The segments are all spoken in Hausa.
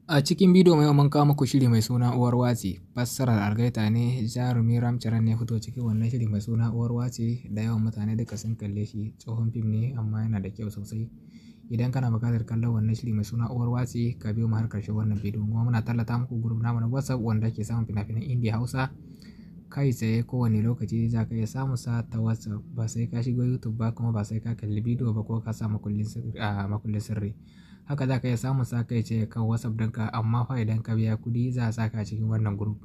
A cikin bidiyo mai mun kawo muku shiri mai suna Uwar Watsi, fassarar Algaita ne, jarumi Ramcharan ne fito cikin wannan shiri mai suna Uwar Watsi, da yawan mutane duka sun kalle shi. Tsohon fim ne amma yana da kyau sosai. Idan kana buƙatar kallon wannan shiri mai suna Uwar Watsi, ka biyo mu har ƙarshen wannan bidiyo. Kuma muna tallata muku group namu na WhatsApp wanda ke samun fina-finan Indiya Hausa kai tsaye kowane lokaci za ka iya samun sa ta WhatsApp, ba sai ka shigo YouTube ba, kuma ba sai ka kalli bidiyo ba ko ka sa makullin sirri. Haka za ka iya samun sa kai tsaye kan WhatsApp ɗinka, amma fa idan ka biya kuɗi za a saka cikin wannan group.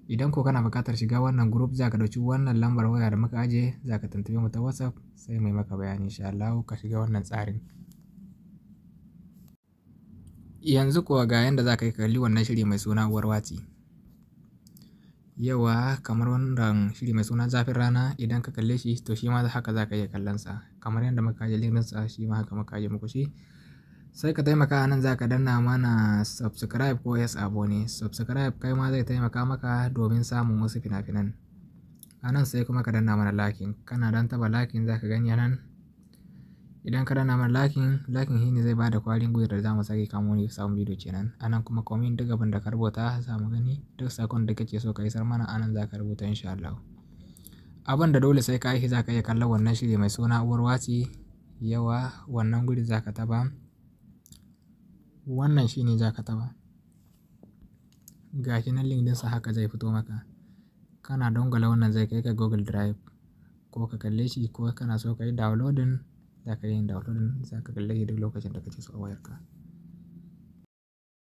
Idan ko kana buƙatar shiga wannan group, za ka ɗauki wannan lambar waya da muka ajiye, za ka tuntuɓe mu ta WhatsApp sai mai maka bayani insha Allah ka shiga wannan tsarin. Yanzu kuwa ga yanda za ka yi kalli wannan shiri mai suna Uwar Watsi. Yawa kamar wannan shiri mai suna Zafin Rana, idan ka kalle shi to shi ma haka za ka iya kallon sa. Kamar yadda muka ajiye link ɗinsa, shi ma haka muka ajiye muku shi. Sai ka taimaka a nan, za ka danna mana subscribe ko yes abone. Subscribe kai ma zai taimaka maka domin samun wasu fina-finan. A nan sai kuma ka danna mana liking. Kana dan taba liking za ka gani a nan. Idan ka danna mana liking shi ne zai bada kwarin gwiwar da za mu sake kamo wani sabon bidiyo kenan. A nan kuma comment duk abin da ka rubuta za mu gani. Duk sakon da kake so ka isar mana a nan za ka rubuta insha Allah. Abin da dole sai ka yi za ka iya kallon wannan shiri mai suna Uwar Watsi. Yawa wannan guri za ka taba. Wannan shi ne za ka taba. Ga shi nan link ɗinsa haka zai fito maka. Kana dangwala wannan zai kai ka Google Drive, ko ka kalle shi, ko kana so ka yi downloading za ka yi downloading, za ka kalle shi duk lokacin da kake so a wayarka.